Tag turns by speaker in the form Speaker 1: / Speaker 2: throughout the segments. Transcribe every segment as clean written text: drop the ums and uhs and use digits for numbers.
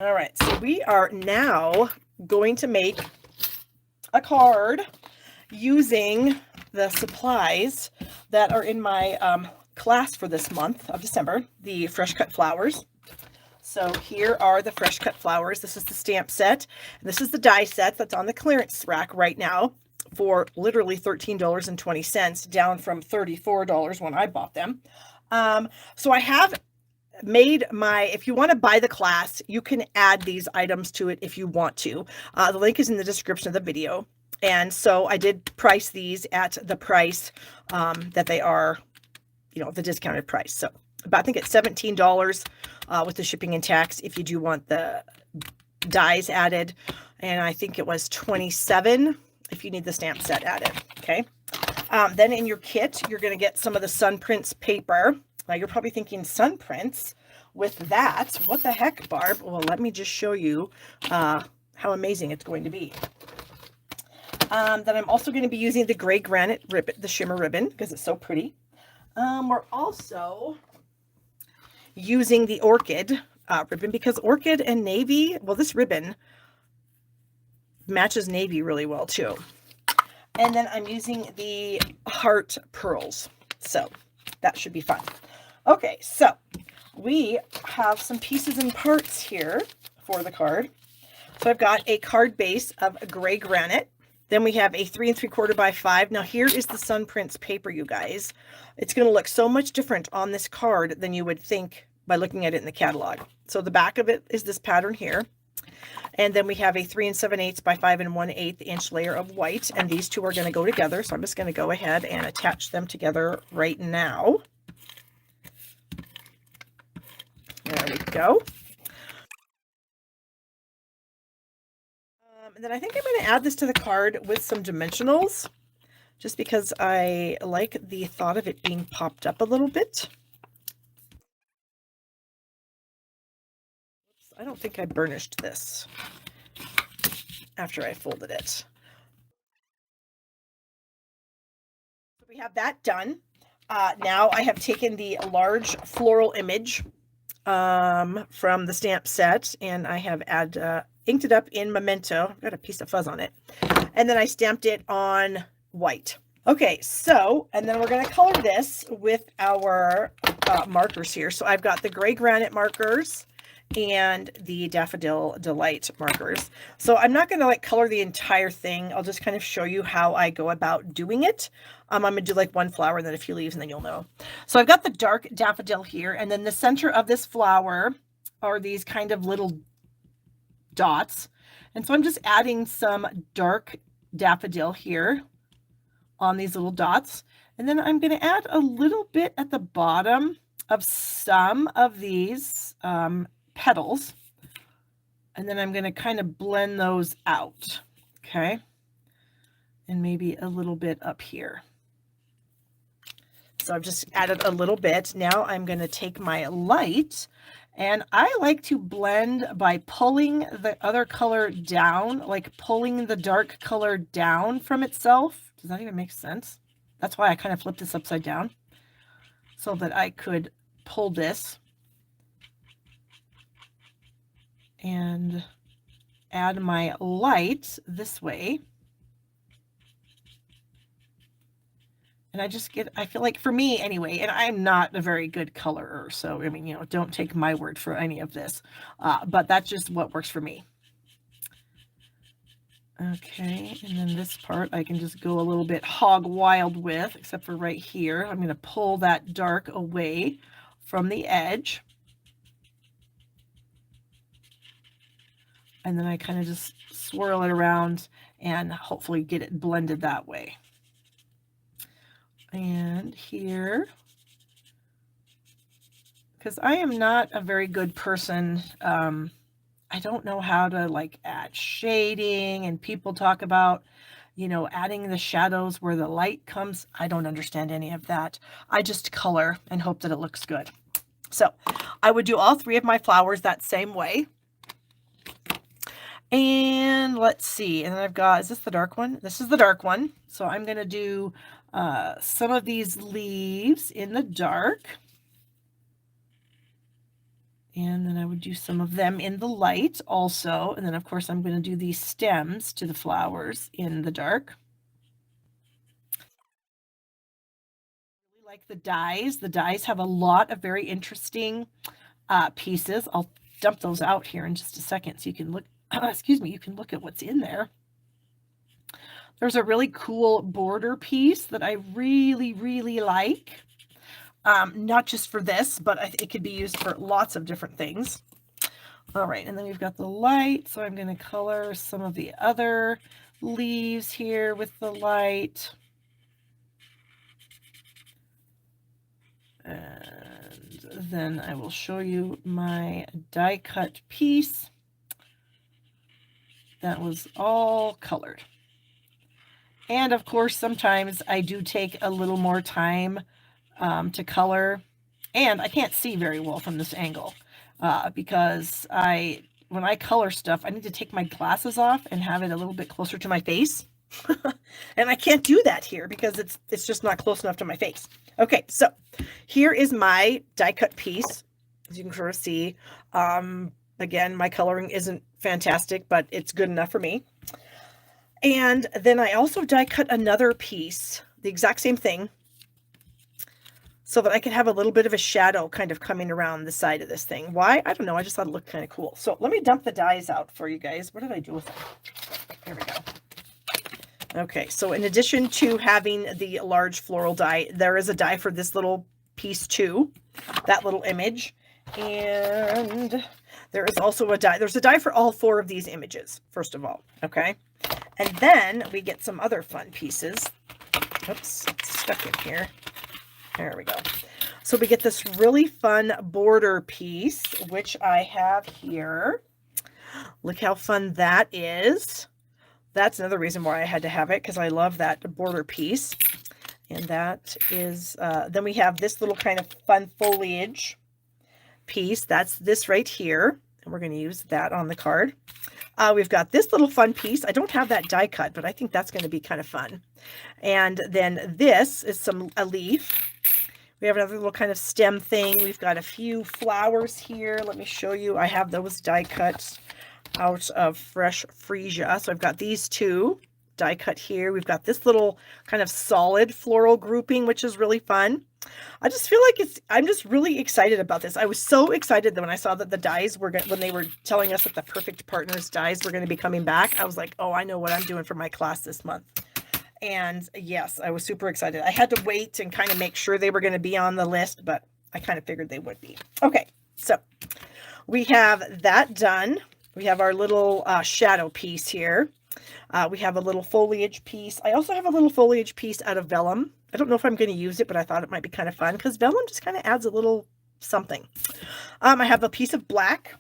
Speaker 1: All right, so we are now going to make a card using the supplies that are in my class for this month of December, the fresh cut flowers. So here are the fresh cut flowers. This is the stamp set. And this is the die set that's on the clearance rack right now for literally $13.20, down from $34 when I bought them. So I have made my, if you want to buy the class, you can add these items to it if you want to. The link is in the description of the video. And so I did price these at the price that they are, you know, the discounted price. So about, I think it's $17 with the shipping and tax if you do want the dies added. And I think it was $27 if you need the stamp set added. Okay. Then in your kit, you're going to get some of the Sun Prints paper. Now you're probably thinking Sun Prints with that. What the heck, Barb? Well, let me just show you how amazing it's going to be. Then I'm also going to be using the gray granite ribbon, the shimmer ribbon, because it's so pretty. We're also using the orchid ribbon because orchid and navy, well, this ribbon matches navy really well too. And then I'm using the heart pearls. So that should be fun. Okay, so we have some pieces and parts here for the card. So I've got a card base of gray granite. Then we have a 3 3/4 by 5. Now here is the Sun Prints paper, you guys. It's going to look so much different on this card than you would think by looking at it in the catalog. So the back of it is this pattern here. And then we have a 3 7/8 by 5 1/8 inch layer of white. And these two are going to go together. So I'm just going to go ahead and attach them together right now. There we go. And then I think I'm going to add this to the card with some dimensionals, just because I like the thought of it being popped up a little bit. Oops, I don't think I burnished this after I folded it. So we have that done. Now I have taken the large floral image from the stamp set, and I have inked it up in Memento. I've got a piece of fuzz on it. And then I stamped it on white. Okay, so, and then we're going to color this with our markers here. So I've got the gray granite markers and the Daffodil Delight markers. So I'm not going to like color the entire thing. I'll just kind of show you how I go about doing it. I'm going to do like one flower and then a few leaves and then you'll know. So I've got the dark daffodil here, and then the center of this flower are these kind of little dots. And so I'm just adding some dark daffodil here on these little dots. And then I'm going to add a little bit at the bottom of some of these petals. And then I'm going to kind of blend those out. Okay. And maybe a little bit up here. So I've just added a little bit. Now I'm going to take my light, and I like to blend by pulling the other color down, like pulling the dark color down from itself. Does that even make sense? That's why I kind of flipped this upside down so that I could pull this and add my light this way. And I feel like for me anyway, and I'm not a very good colorer, so I mean, you know, don't take my word for any of this, but that's just what works for me. Okay, and then this part I can just go a little bit hog wild with, except for right here. I'm going to pull that dark away from the edge. And then I kind of just swirl it around and hopefully get it blended that way. And here, because I am not a very good person, I don't know how to like add shading, and people talk about, you know, adding the shadows where the light comes. I don't understand any of that. I just color and hope that it looks good. So I would do all three of my flowers that same way. And let's see, and then I've got, is this the dark one? This is the dark one. So I'm going to do some of these leaves in the dark. And then I would do some of them in the light also. And then of course I'm going to do these stems to the flowers in the dark. I really like the dies. The dies have a lot of very interesting pieces. I'll dump those out here in just a second so you can look, excuse me, you can look at what's in there. There's a really cool border piece that I really, really like. Not just for this, but it could be used for lots of different things. All right, and then we've got the light, so I'm going to color some of the other leaves here with the light. And then I will show you my die cut piece that was all colored. And of course, sometimes I do take a little more time to color, and I can't see very well from this angle because when I color stuff, I need to take my glasses off and have it a little bit closer to my face. And I can't do that here because it's just not close enough to my face. Okay, so here is my die cut piece. As you can sort of see, again, my coloring isn't fantastic, but it's good enough for me. And then I also die cut another piece, the exact same thing, so that I could have a little bit of a shadow kind of coming around the side of this thing. Why? I don't know. I just thought it looked kind of cool. So let me dump the dies out for you guys. What did I do with them? There we go. Okay, so in addition to having the large floral die, there is a die for this little piece too, that little image. And there is also a die. There's a die for all 4 of these images, first of all. Okay. And then we get some other fun pieces. Oops, it's stuck in here. There we go. So we get this really fun border piece, which I have here. Look how fun that is. That's another reason why I had to have it, because I love that border piece. And that is, then we have this little kind of fun foliage piece. That's this right here. And we're going to use that on the card. We've got this little fun piece. I don't have that die cut, but I think that's going to be kind of fun. And then this is a leaf. We have another little kind of stem thing. We've got a few flowers here. Let me show you. I have those die cut out of fresh freesia. So I've got these 2 die cut here. We've got this little kind of solid floral grouping, which is really fun. I just feel like I'm just really excited about this. I was so excited that when I saw that the dies were when they were telling us that the Perfect Partners dies were going to be coming back, I was like, oh, I know what I'm doing for my class this month. And yes, I was super excited. I had to wait and kind of make sure they were going to be on the list, but I kind of figured they would be. Okay, so we have that done. We have our little shadow piece here. We have a little foliage piece. I also have a little foliage piece out of vellum. I don't know if I'm going to use it, but I thought it might be kind of fun because vellum just kind of adds a little something. I have a piece of black,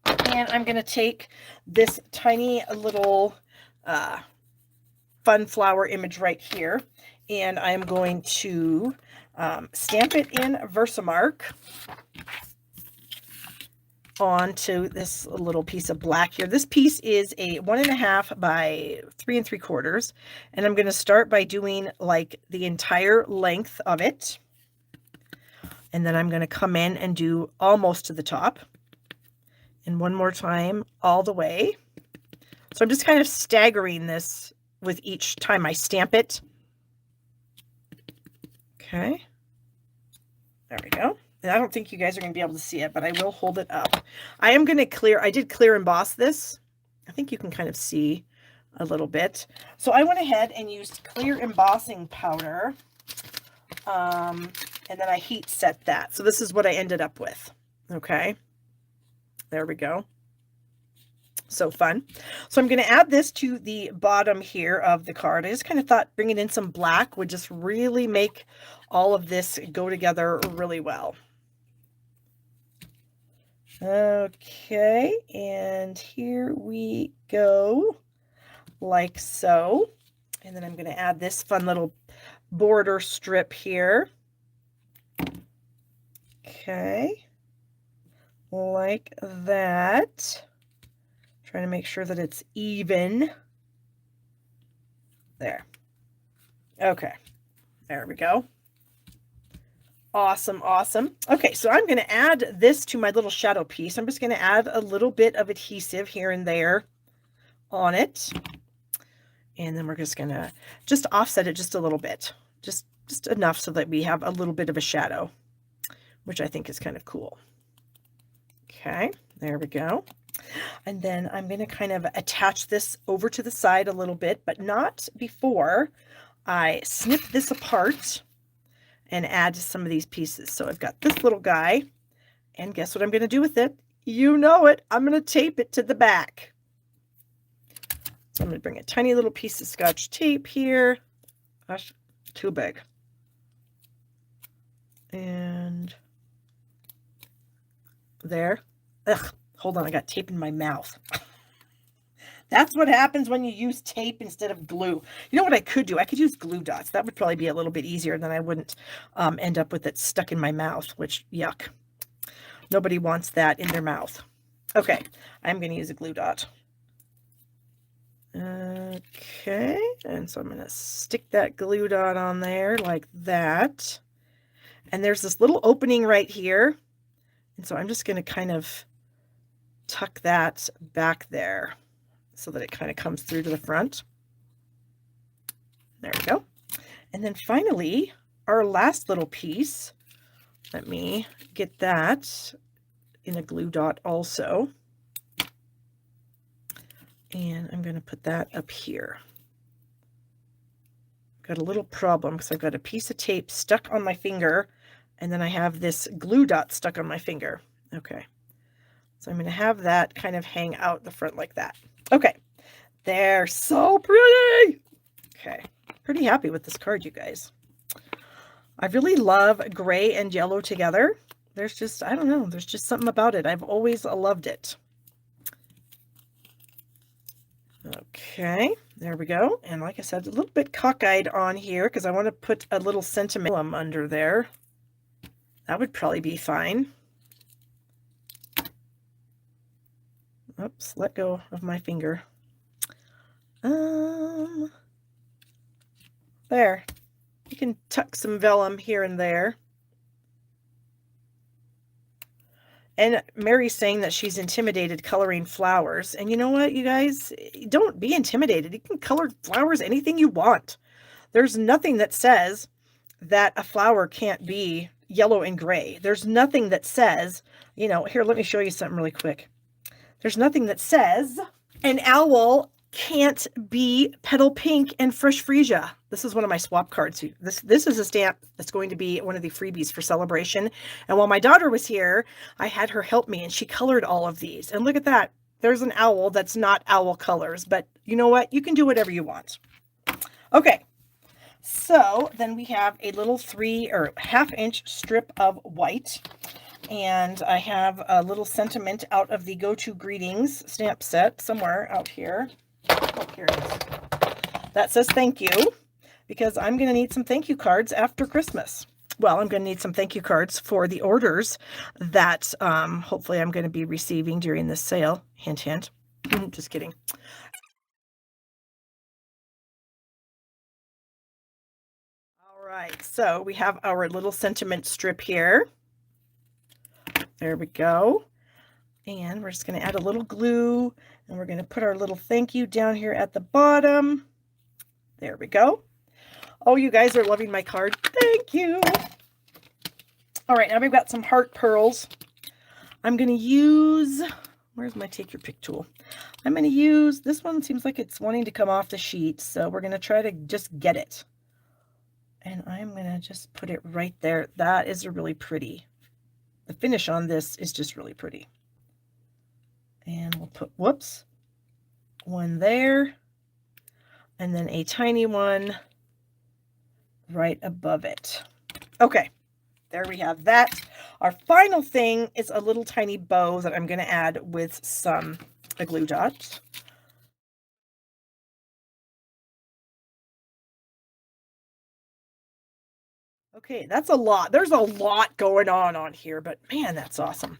Speaker 1: and I'm going to take this tiny little fun flower image right here, and I'm going to stamp it in Versamark onto this little piece of black here. This piece is a 1.5 by 3 3/4, and I'm going to start by doing like the entire length of it, and then I'm going to come in and do almost to the top, and one more time all the way. So I'm just kind of staggering this with each time I stamp it. Okay, there we go. And I don't think you guys are going to be able to see it, but I will hold it up. I am going to clear, I did clear emboss this. I think you can kind of see a little bit. So I went ahead and used clear embossing powder, and then I heat set that. So this is what I ended up with. Okay, there we go. So fun. So I'm going to add this to the bottom here of the card. I just kind of thought bringing in some black would just really make all of this go together really well. Okay, and here we go, like so. And then I'm going to add this fun little border strip here. Okay, like that. Trying to make sure that it's even. There. Okay, there we go. Awesome, awesome. Okay, so I'm going to add this to my little shadow piece. I'm just going to add a little bit of adhesive here and there on it. And then we're just going to just offset it just a little bit. Just enough so that we have a little bit of a shadow, which I think is kind of cool. Okay, there we go. And then I'm going to kind of attach this over to the side a little bit, but not before I snip this apart and add some of these pieces. So I've got this little guy, and guess what I'm going to do with it? You know it. I'm going to tape it to the back. So I'm going to bring a tiny little piece of Scotch tape here. Gosh, too big. And there. Ugh, hold on, I got tape in my mouth. That's what happens when you use tape instead of glue. You know what I could do? I could use glue dots. That would probably be a little bit easier, than I wouldn't end up with it stuck in my mouth, which, yuck. Nobody wants that in their mouth. Okay, I'm going to use a glue dot. Okay, and so I'm going to stick that glue dot on there like that. And there's this little opening right here. And so I'm just going to kind of tuck that back there so that it kind of comes through to the front. There we go. And then finally, our last little piece, let me get that in a glue dot also. And I'm going to put that up here. Got a little problem because I've got a piece of tape stuck on my finger, and then I have this glue dot stuck on my finger. Okay. So I'm going to have that kind of hang out the front like that. Okay. They're so pretty. Okay. Pretty happy with this card, you guys. I really love gray and yellow together. There's just, I don't know, there's just something about it. I've always loved it. Okay, there we go. And like I said, a little bit cockeyed on here because I want to put a little sentiment under there. That would probably be fine. Oops, let go of my finger. There. You can tuck some vellum here and there. And Mary's saying that she's intimidated coloring flowers. And you know what, you guys? Don't be intimidated. You can color flowers anything you want. There's nothing that says that a flower can't be yellow and gray. There's nothing that says, you know, here, let me show you something really quick. There's nothing that says an owl can't be petal pink and fresh freesia. This is one of my swap cards. This is a stamp that's going to be one of the freebies for celebration. And while my daughter was here, I had her help me, and she colored all of these. And look at that. There's an owl that's not owl colors, but you know what? You can do whatever you want. Okay. So then we have a little 3 or ½ inch strip of white. And I have a little sentiment out of the Go To Greetings stamp set somewhere out here. Oh, here it is. That says thank you, because I'm going to need some thank you cards after Christmas. Well, I'm going to need some thank you cards for the orders that hopefully I'm going to be receiving during this sale. Hint, hint. Just kidding. All right, so we have our little sentiment strip here. There we go. And we're just going to add a little glue, and we're going to put our little thank you down here at the bottom. There we go. Oh, you guys are loving my card. Thank you. All right, now we've got some heart pearls. I'm going to use, where's my take your pick tool? I'm going to use, this one seems like it's wanting to come off the sheet, so we're going to try to just get it. And I'm going to just put it right there. That is really pretty. The finish on this is just really pretty. And we'll put, whoops, one there, and then a tiny one right above it. Okay, there we have that. Our final thing is a little tiny bow that I'm going to add with some glue dots. Okay, that's a lot. There's a lot going on here, but man, that's awesome.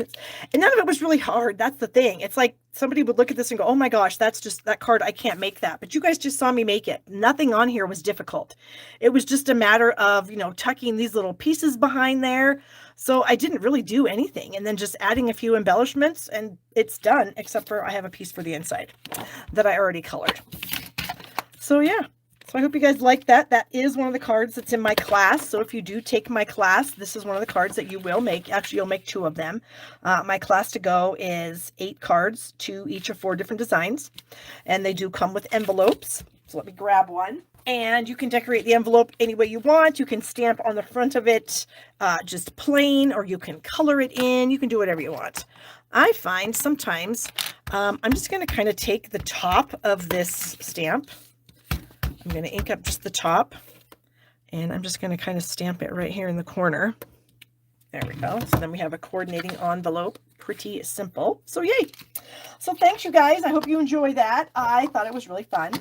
Speaker 1: And none of it was really hard. That's the thing. It's like somebody would look at this and go, oh my gosh, that's just that card. I can't make that. But you guys just saw me make it. Nothing on here was difficult. It was just a matter of, tucking these little pieces behind there. So I didn't really do anything, and then just adding a few embellishments and it's done, except for I have a piece for the inside that I already colored. So yeah. So I hope you guys like that. That is one of the cards that's in my class. So if you do take my class, this is one of the cards that you will make. Actually, you'll make 2 of them. My class to go is 8 cards, 2 each of 4 different designs. And they do come with envelopes. So let me grab one. And you can decorate the envelope any way you want. You can stamp on the front of it just plain, or you can color it in. You can do whatever you want. I find sometimes I'm just going to kind of take the top of this stamp. I'm going to ink up just the top, and I'm just going to kind of stamp it right here in the corner. There we go. So then we have a coordinating envelope. Pretty simple. So yay. So thanks, you guys. I hope you enjoy that. I thought it was really fun.